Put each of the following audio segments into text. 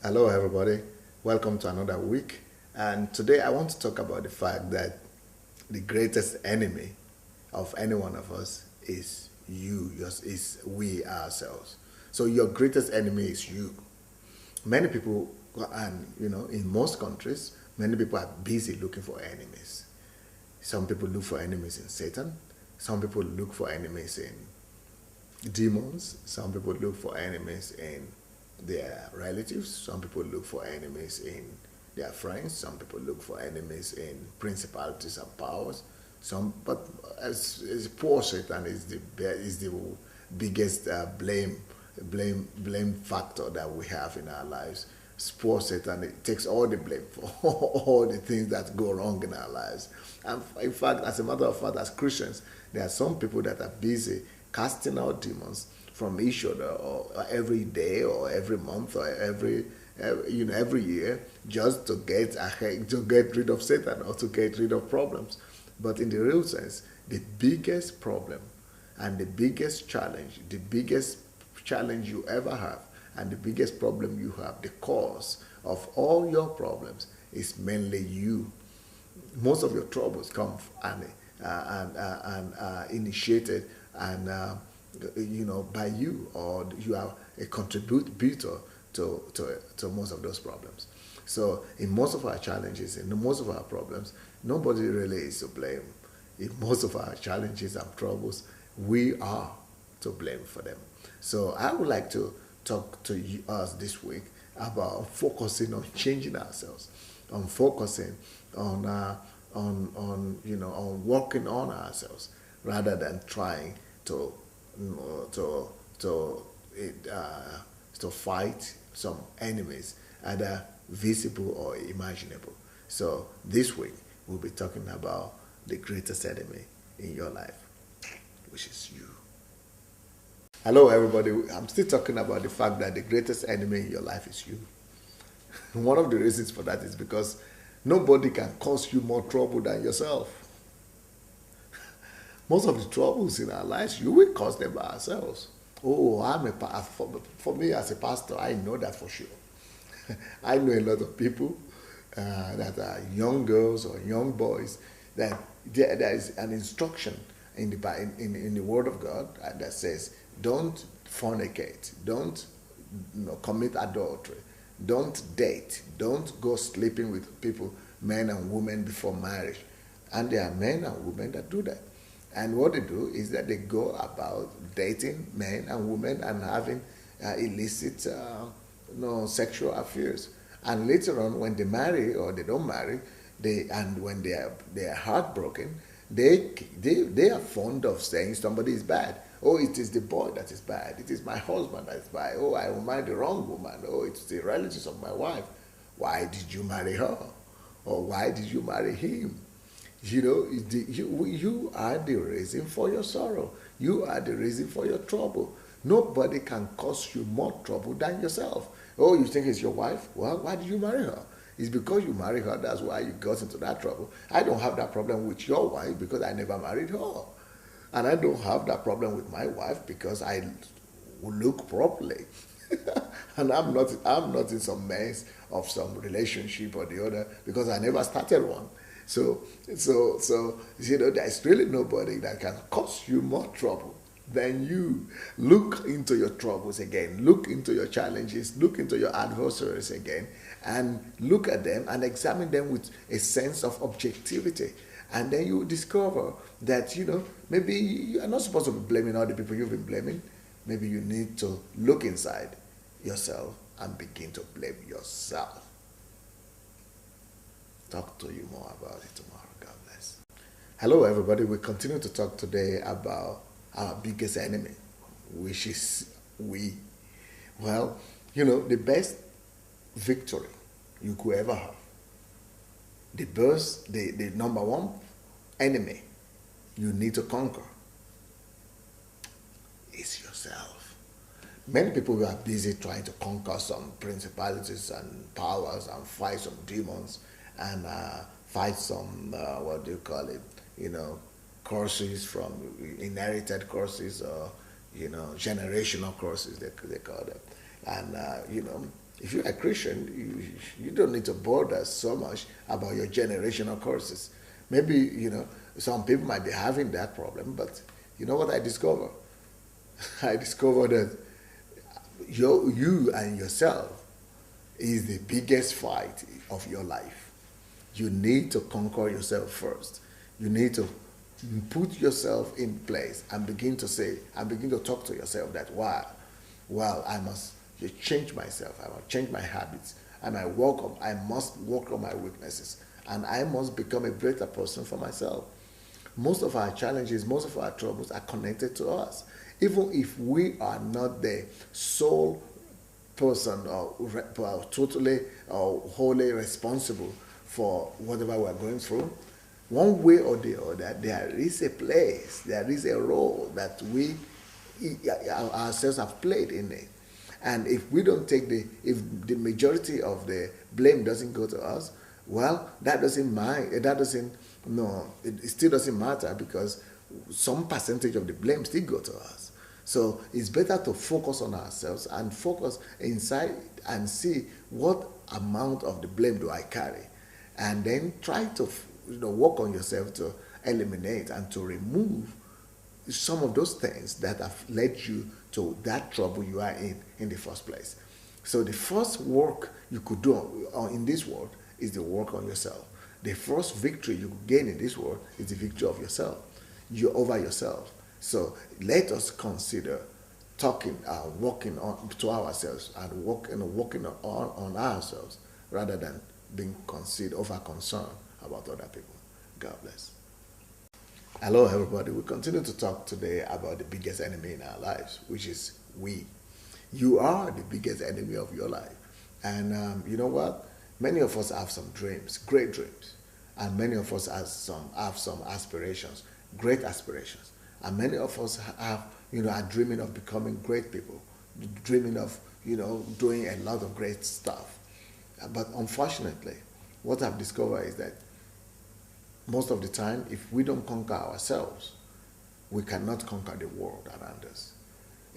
Hello, everybody. Welcome to another week. And today I want to talk about the fact that the greatest enemy of any one of us is you, is we ourselves. So your greatest enemy is you. Many people, and in most countries, many people are busy looking for enemies. Some people look for enemies in Satan. Some people look for enemies in demons. Some people look for enemies in their relatives. Some people look for enemies in their friends. Some people look for enemies in principalities and powers. But as poor Satan is the biggest blame factor that we have in our lives. Poor Satan, it takes all the blame for all the things that go wrong in our lives. And in fact, as a matter of fact, as Christians, there are some people that are busy casting out demons from each other, or every day, or every month, or every year, just to get ahead, to get rid of Satan, or to get rid of problems. But in the real sense, the biggest problem and the biggest challenge you ever have, and the biggest problem you have, the cause of all your problems is mainly you. Most of your troubles come and initiated and by you, or you are a contributor to most of those problems. So in most of our challenges, in most of our problems, nobody really is to blame. In most of our challenges and troubles, we are to blame for them. So I would like to talk to us this week about focusing on changing ourselves, on focusing on working on ourselves, rather than trying to to to to fight some enemies, either visible or imaginable. So this week we'll be talking about the greatest enemy in your life, which is you. Hello, everybody. I'm still talking about the fact that the greatest enemy in your life is you. One of the reasons for that is because nobody can cause you more trouble than yourself. Most of the troubles in our lives, you will cause them by ourselves. Oh, for me as a pastor, I know that for sure. I know a lot of people that are young girls or young boys that there is an instruction in the Word of God that says, don't fornicate, don't commit adultery, don't date, don't go sleeping with people, men and women, before marriage. And there are men and women that do that. And what they do is that they go about dating men and women and having illicit sexual affairs. And later on, when they marry or they don't marry, when they are heartbroken, they are fond of saying somebody is bad. Oh, it is the boy that is bad. It is my husband that is bad. Oh, I married the wrong woman. Oh, it's the relatives of my wife. Why did you marry her? Or why did you marry him? You are the reason for your sorrow. You are the reason for your trouble. Nobody can cause you more trouble than yourself. Oh, you think it's your wife? Well, why did you marry her? It's because you married her, that's why you got into that trouble. I don't have that problem with your wife because I never married her. And I don't have that problem with my wife because I look properly. And I'm not in some mess of some relationship or the other because I never started one. So there's really nobody that can cause you more trouble than you. Look into your troubles again. Look into your challenges. Look into your adversaries again, and look at them and examine them with a sense of objectivity. And then you discover that maybe you are not supposed to be blaming all the people you've been blaming. Maybe you need to look inside yourself and begin to blame yourself. Talk to you more about it tomorrow. God bless. Hello, everybody. We continue to talk today about our biggest enemy, which is we. Well, the best victory you could ever have, the number one enemy you need to conquer is yourself. Many people are busy trying to conquer some principalities and powers and fight some demons and fight some, what do you call it, curses, from inherited curses, or generational curses, they call them. And, if you're a Christian, you don't need to bother so much about your generational curses. Maybe, some people might be having that problem, but you know what I discovered? I discovered that you and yourself is the biggest fight of your life. You need to conquer yourself first. You need to put yourself in place and begin to talk to yourself that, wow, well, I must change myself. I must change my habits. I must work on my weaknesses. And I must become a better person for myself. Most of our challenges, most of our troubles are connected to us. Even if we are not the sole person or totally or wholly responsible for whatever we're going through, one way or the other, there is a place, there is a role that we ourselves have played in it. And if we don't if the majority of the blame doesn't go to us, well, it still doesn't matter, because some percentage of the blame still go to us. So it's better to focus on ourselves and focus inside and see what amount of the blame do I carry, and then try to work on yourself to eliminate and to remove some of those things that have led you to that trouble you are in the first place. So the first work you could do in this world is the work on yourself. The first victory you gain in this world is the victory of yourself. You're over yourself. So let us consider working on to ourselves and working on ourselves, rather than being over concerned about other people. God bless. Hello, everybody. We continue to talk today about the biggest enemy in our lives, which is we. You are the biggest enemy of your life. And you know what? Many of us have some dreams, great dreams. And many of us have some aspirations, great aspirations. And many of us are dreaming of becoming great people, dreaming of, doing a lot of great stuff. But unfortunately, what I've discovered is that most of the time, if we don't conquer ourselves, we cannot conquer the world around us.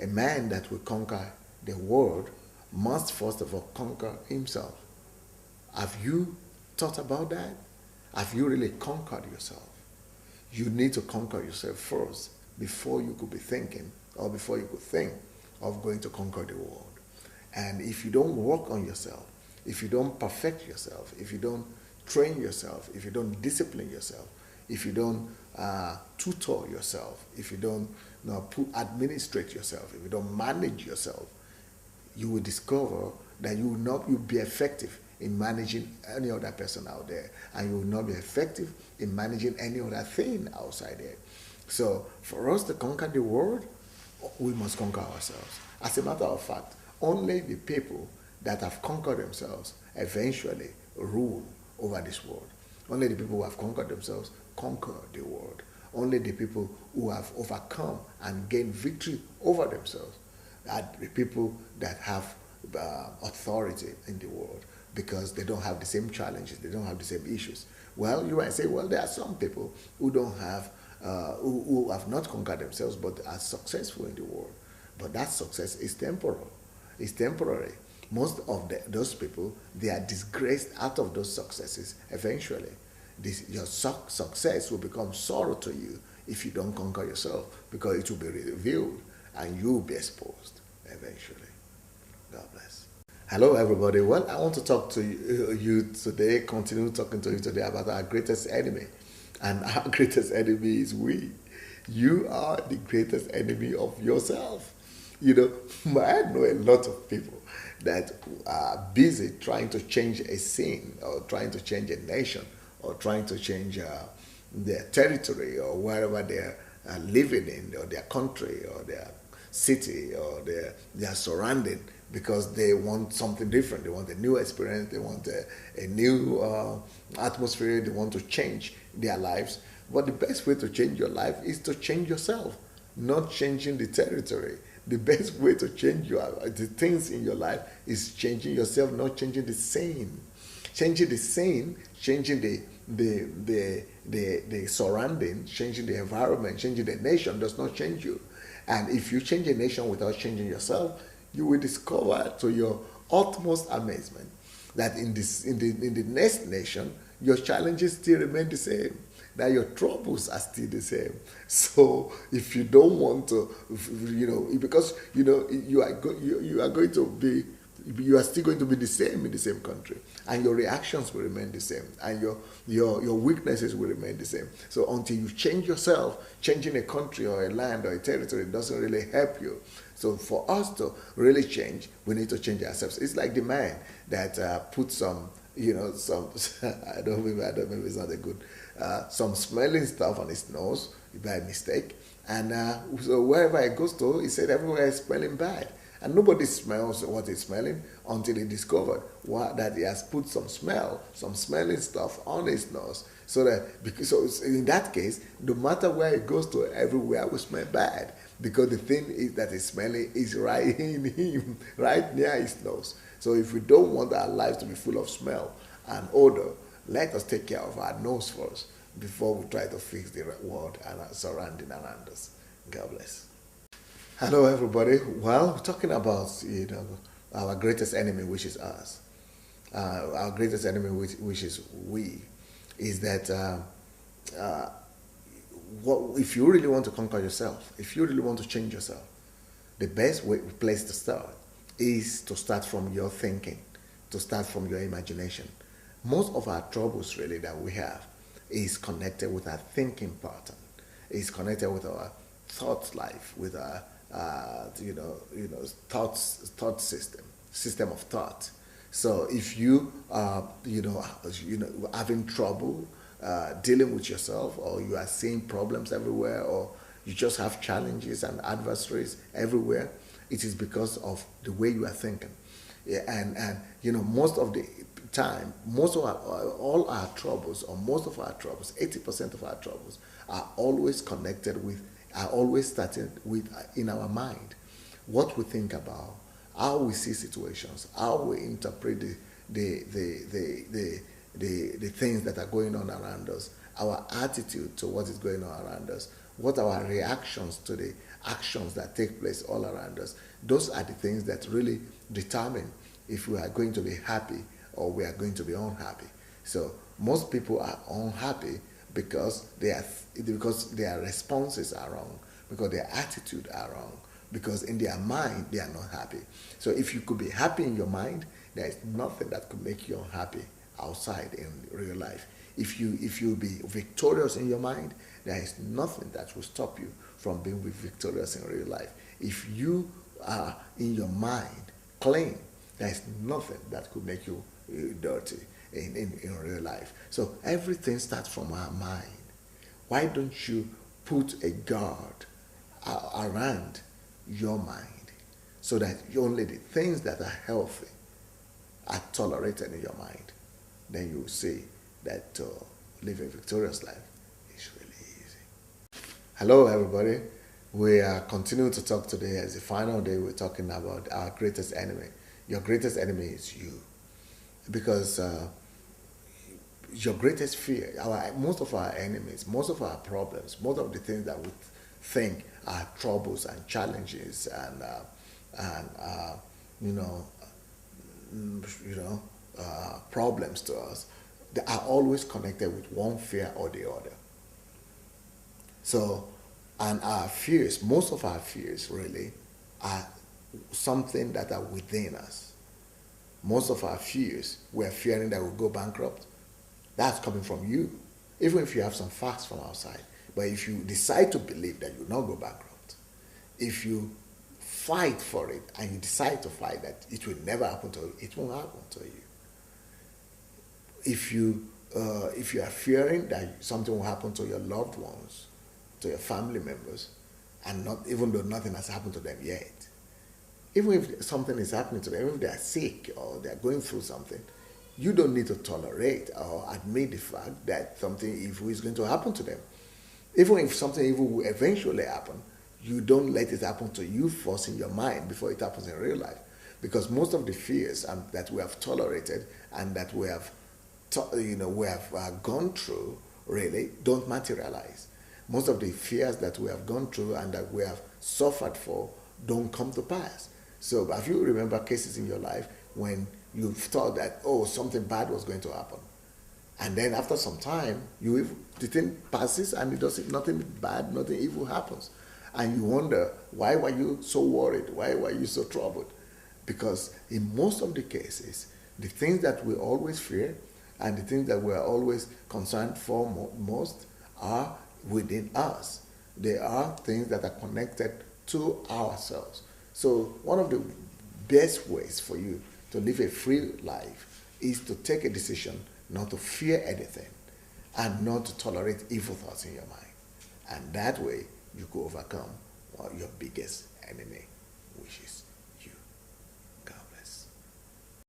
A man that will conquer the world must first of all conquer himself. Have you thought about that? Have you really conquered yourself? You need to conquer yourself first before you could be thinking, or before you could think of going to conquer the world. And if you don't work on yourself, if you don't perfect yourself, if you don't train yourself, if you don't discipline yourself, if you don't tutor yourself, if you don't administrate yourself, if you don't manage yourself, you will discover that you will not be effective in managing any other person out there, and you will not be effective in managing any other thing outside there. So for us to conquer the world, we must conquer ourselves. As a matter of fact, only the people that have conquered themselves eventually rule over this world. Only the people who have conquered themselves conquer the world. Only the people who have overcome and gained victory over themselves are the people that have authority in the world, because they don't have the same challenges, they don't have the same issues. Well, you might say, well, there are some people who don't have, who have not conquered themselves but are successful in the world. But that success is temporal. It's temporary. Most of those people, they are disgraced out of those successes eventually. Your success will become sorrow to you if you don't conquer yourself, because it will be revealed and you will be exposed eventually. God bless. Hello, everybody. Well, I want to talk to you today, continue talking to you today about our greatest enemy. And our greatest enemy is we. You are the greatest enemy of yourself. I know a lot of people that are busy trying to change a scene, or trying to change a nation, or trying to change their territory, or wherever they're living in, or their country, or their city, or their surrounding, because they want something different. They want a new experience. They want a new atmosphere. They want to change their lives. But the best way to change your life is to change yourself, not changing the territory. The best way to change the things in your life is changing yourself, not changing the scene. Changing the scene, changing the surrounding, changing the environment, changing the nation does not change you. And if you change a nation without changing yourself, you will discover to your utmost amazement that in the next nation, your challenges still remain the same. That your troubles are still the same. So if you don't want to, because you are going to be, you are still going to be the same in the same country, and your reactions will remain the same, and your weaknesses will remain the same. So until you change yourself, changing a country or a land or a territory doesn't really help you. So for us to really change, we need to change ourselves. It's like the man that put some, some I don't maybe it's not a good some smelling stuff on his nose by mistake, and so wherever he goes to, he said everywhere is smelling bad. And nobody smells what he's smelling until he discovered that he has put some smelling stuff on his nose. So in that case, no matter where he goes to, everywhere will smell bad, because the thing that is smelling is right in him, right near his nose. So if we don't want our lives to be full of smell and odor, let us take care of our nose first before we try to fix the world and our surrounding around us. God bless. Hello, everybody. Well, we're talking about our greatest enemy, which is us. Our greatest enemy, which is we, is that if you really want to conquer yourself, if you really want to change yourself, the best place to start is to start from your thinking, to start from your imagination. Most of our troubles really that we have is connected with our thinking pattern. It's connected with our thought life, with our thought system of thought. So if you are having trouble dealing with yourself, or you are seeing problems everywhere, or you just have challenges and adversaries everywhere, it is because of the way you are thinking. Yeah, and most of the time, all our troubles, or most of our troubles, 80% of our troubles are always started with in our mind. What we think about, how we see situations, how we interpret the things that are going on around us, our attitude to what is going on around us, what our reactions to the actions that take place all around us. Those are the things that really determine if we are going to be happy or we are going to be unhappy. So most people are unhappy because their responses are wrong, because their attitude are wrong, because in their mind they are not happy. So if you could be happy in your mind, there is nothing that could make you unhappy outside in real life. If you be victorious in your mind, there is nothing that will stop you from being victorious in real life. If you are in your mind clean, there is nothing that could make you dirty in real life. So everything starts from our mind. Why don't you put a guard around your mind so that only the things that are healthy are tolerated in your mind? Then you will see that live a victorious life is really easy. Hello, everybody. We are continuing to talk today. As the final day, we're talking about our greatest enemy. Your greatest enemy is you, because your greatest fear, most of our enemies, most of our problems, most of the things that we think are troubles and challenges problems to us, they are always connected with one fear or the other. So, and our fears, most of our fears really are something that are within us. Most of our fears, we're fearing that we'll go bankrupt. That's coming from you, even if you have some facts from outside. But if you decide to believe that you'll not go bankrupt, if you fight for it and you decide to fight that it will never happen to you, it won't happen to you. If you are fearing that something will happen to your loved ones, to your family members, and not even though nothing has happened to them yet, even if something is happening to them, even if they are sick or they are going through something, you don't need to tolerate or admit the fact that something evil is going to happen to them. Even if something evil will eventually happen, you don't let it happen to you first in your mind before it happens in real life. Because most of the fears that we have tolerated and that we have gone through really don't materialize. Most of the fears that we have gone through and that we have suffered for don't come to pass. So have you remember cases in your life when you thought that, oh, something bad was going to happen? And then after some time, the thing passes and it doesn't, nothing bad, nothing evil happens. And you wonder, why were you so worried? Why were you so troubled? Because in most of the cases, the things that we always fear and the things that we are always concerned for most are within us. They are things that are connected to ourselves. So one of the best ways for you to live a free life is to take a decision not to fear anything and not to tolerate evil thoughts in your mind. And that way you could overcome your biggest enemy, which is